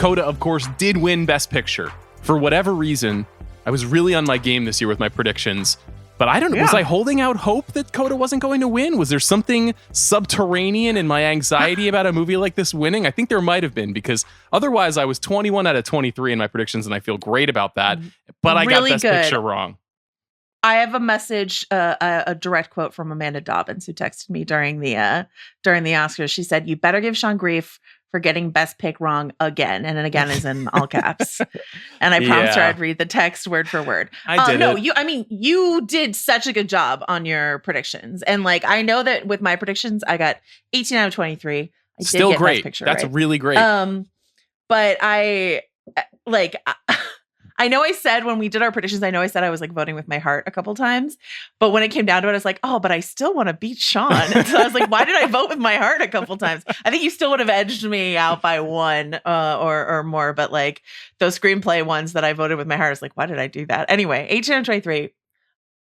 CODA, of course, did win Best Picture. For whatever reason, I was really on my game this year with my predictions. But I don't know, was I holding out hope that CODA wasn't going to win? Was there something subterranean in my anxiety about a movie like this winning? I think there might have been, because otherwise I was 21 out of 23 in my predictions, and I feel great about that. But I got Best Picture wrong. I have a message, a direct quote from Amanda Dobbins, who texted me during the Oscars. She said, "You better give Sean grief for getting Best Pick wrong again," and then again is in all caps. And I promised her I'd read the text word for word. You did such a good job on your predictions, and like I know that with my predictions, I got 18 out of 23. Still did get great. Best Picture, That's right? really great. But I know I said when we did our predictions, I said I was like voting with my heart a couple times, but when it came down to it, I was like, oh, but I still want to beat Sean. And so I was like, why did I vote with my heart a couple times? I think you still would have edged me out by one or more, but like those screenplay ones that I voted with my heart, I was like, why did I do that? Anyway, 18 and 23,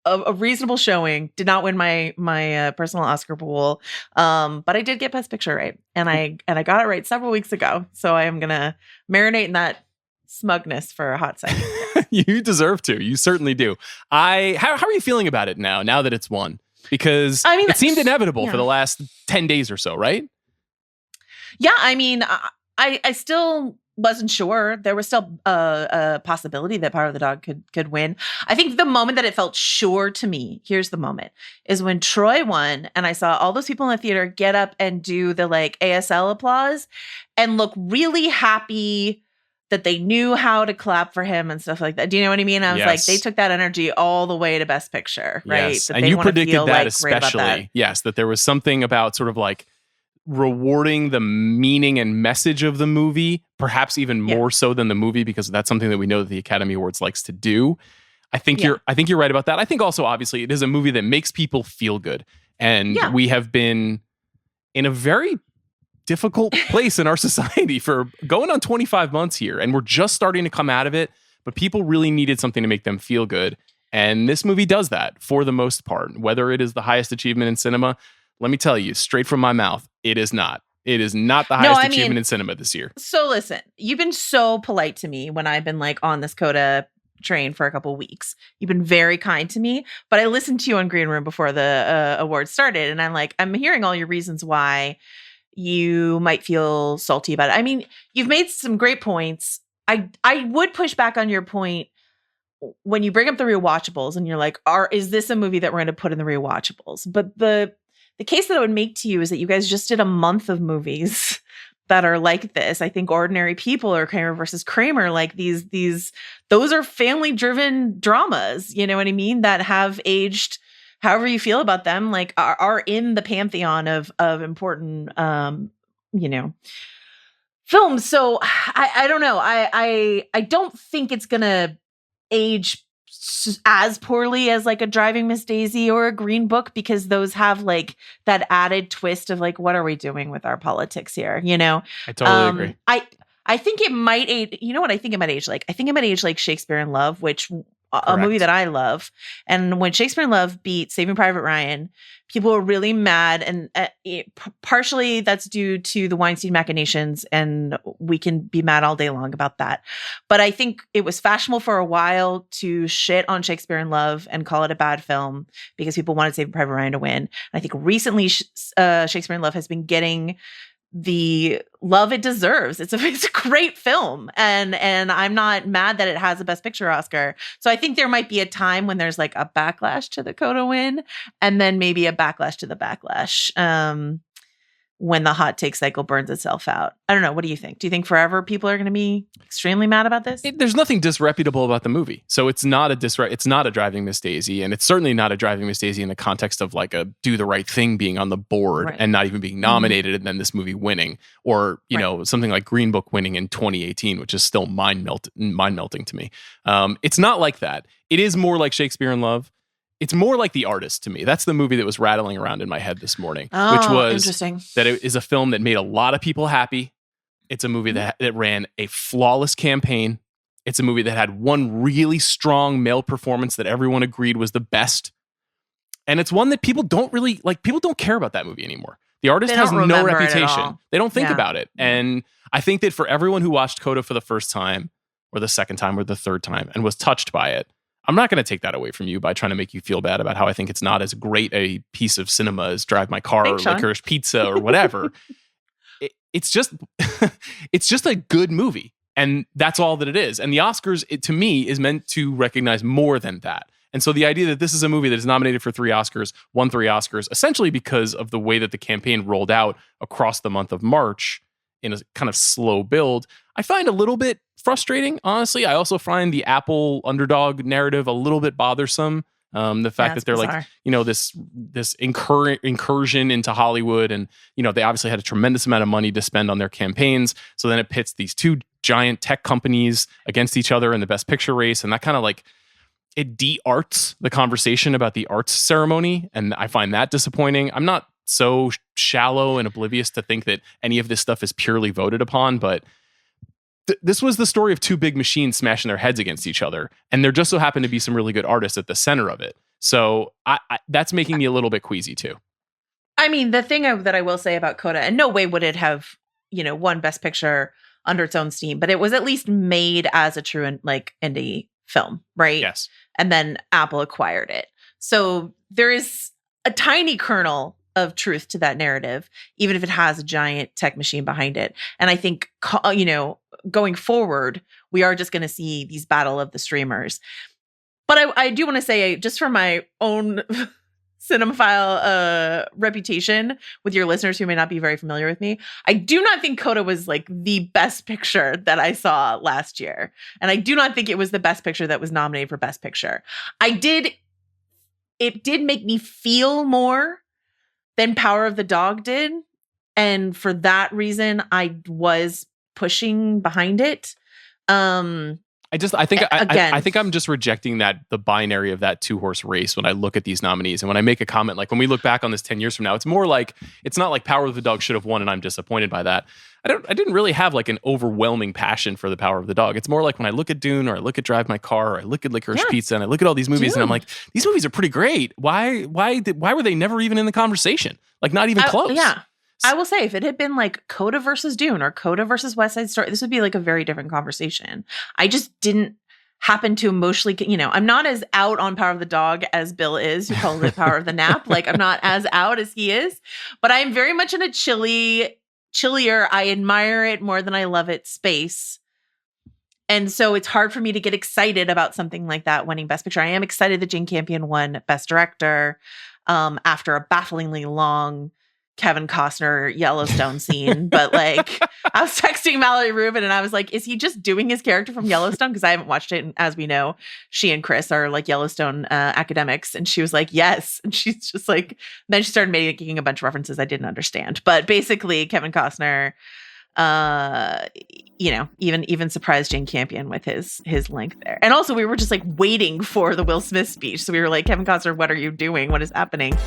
a reasonable showing. Did not win my personal Oscar pool, but I did get Best Picture right, and I got it right several weeks ago. So I am gonna marinate in that smugness for a hot second. You deserve to. You certainly do. How are you feeling about it now that it's won? Because it seemed inevitable for the last 10 days or so, right? Yeah, I mean, I still wasn't sure. There was still a possibility that Power of the Dog could win. I think the moment that it felt sure to me, here's the moment, is when Troy won and I saw all those people in the theater get up and do the like ASL applause and look really happy that they knew how to clap for him and stuff like that. Do you know what I mean? I was like, they took that energy all the way to Best Picture, right? Yes. That and they you want to predicted feel that like especially. that. Yes, that there was something about sort of like rewarding the meaning and message of the movie, perhaps even more so than the movie, because that's something that we know that the Academy Awards likes to do. I think you're right about that. I think also, obviously, it is a movie that makes people feel good. And we have been in a very difficult place in our society for going on 25 months here, and we're just starting to come out of it, but people really needed something to make them feel good, and this movie does that for the most part. Whether it is the highest achievement in cinema, let me tell you straight from my mouth, it is not the highest achievement in cinema this year. So listen, you've been so polite to me when I've been like on this CODA train for a couple weeks. You've been very kind to me, but I listened to you on Green Room before the awards started, and I'm hearing all your reasons why you might feel salty about it. I mean, you've made some great points. I would push back on your point when you bring up the rewatchables and you're like, is this a movie that we're going to put in the rewatchables? But the case that I would make to you is that you guys just did a month of movies that are like this. I think Ordinary People or Kramer versus Kramer, like those are family driven dramas, you know what I mean? That have aged however you feel about them, like are in the pantheon of important, films. So I don't know. I don't think it's gonna age as poorly as like a Driving Miss Daisy or a Green Book, because those have like that added twist of like, what are we doing with our politics here? You know, I totally agree. I think it might age. You know what I think it might age like? I think it might age like Shakespeare in Love, which a movie that I love. And when Shakespeare in Love beat Saving Private Ryan, people were really mad. And partially that's due to the Weinstein machinations. And we can be mad all day long about that. But I think it was fashionable for a while to shit on Shakespeare in Love and call it a bad film because people wanted Saving Private Ryan to win. And I think recently Shakespeare in Love has been getting the love it deserves. It's a great film, and I'm not mad that it has a Best Picture Oscar. So I think there might be a time when there's like a backlash to the CODA win, and then maybe a backlash to the backlash when the hot take cycle burns itself out. I don't know. What do you think? Do you think forever people are going to be extremely mad about this? There's nothing disreputable about the movie, so it's not a Driving Miss Daisy, and it's certainly not a Driving Miss Daisy in the context of like a Do the Right Thing being on the board and not even being nominated, and then this movie winning, or you know something like Green Book winning in 2018, which is still mind melting to me. It's not like that. It is more like Shakespeare in Love. It's more like The Artist to me. That's the movie that was rattling around in my head this morning, which was that it is a film that made a lot of people happy. It's a movie that ran a flawless campaign. It's a movie that had one really strong male performance that everyone agreed was the best. And it's one that people don't really like. People don't care about that movie anymore. The Artist has no reputation. They don't think about it. And I think that for everyone who watched CODA for the first time or the second time or the third time and was touched by it, I'm not going to take that away from you by trying to make you feel bad about how I think it's not as great a piece of cinema as Drive My Car or Licorice Pizza or whatever. It's just it's just a good movie. And that's all that it is. And the Oscars, to me, is meant to recognize more than that. And so the idea that this is a movie that is nominated for 3 Oscars, won 3 Oscars, essentially because of the way that the campaign rolled out across the month of March in a kind of slow build, I find a little bit frustrating, honestly. I also find the Apple underdog narrative a little bit bothersome. The fact that they're bizarre. This incursion into Hollywood, and they obviously had a tremendous amount of money to spend on their campaigns. So then it pits these 2 giant tech companies against each other in the Best Picture race, and that kind of it de-arts the conversation about the arts ceremony, and I find that disappointing. I'm not so shallow and oblivious to think that any of this stuff is purely voted upon, but this was the story of 2 big machines smashing their heads against each other, and there just so happened to be some really good artists at the center of it. So I that's making me a little bit queasy too. I mean, the thing that I will say about CODA, and no way would it have, won Best Picture under its own steam, but it was at least made as a true indie film, right? Yes. And then Apple acquired it. So there is a tiny kernel of truth to that narrative, even if it has a giant tech machine behind it. And I think, going forward, we are just going to see these battle of the streamers. But I do want to say, just for my own cinemaphile reputation with your listeners who may not be very familiar with me, I do not think CODA was the best picture that I saw last year. And I do not think it was the best picture that was nominated for Best Picture. It did make me feel more than Power of the Dog did. And for that reason, I was pushing behind it. I think I'm just rejecting the binary of that 2-horse race when I look at these nominees, and when I make a comment, when we look back on this 10 years from now, it's not like Power of the Dog should have won and I'm disappointed by that. I didn't really have an overwhelming passion for the Power of the Dog. It's more like when I look at Dune, or I look at Drive My Car, or I look at Licorice Pizza, and I look at all these movies, Dune. And I'm like, these movies are pretty great. Why were they never even in the conversation? Not even close. Yeah. I will say, if it had been CODA versus Dune or CODA versus West Side Story, this would be a very different conversation. I just didn't happen to emotionally, I'm not as out on Power of the Dog as Bill is, who calls it Power of the Nap. I'm not as out as he is, but I am very much in a chillier, I admire it more than I love it space. And so it's hard for me to get excited about something like that winning Best Picture. I am excited that Jane Campion won Best Director after a bafflingly long Kevin Costner Yellowstone scene. But I was texting Mallory Rubin and I was like, is he just doing his character from Yellowstone? Because I haven't watched it. And as we know, she and Chris are Yellowstone academics. And she was like, yes. And she's just then she started making a bunch of references I didn't understand. But basically Kevin Costner, even surprised Jane Campion with his length there. And also we were just waiting for the Will Smith speech. So we were like, Kevin Costner, what are you doing? What is happening?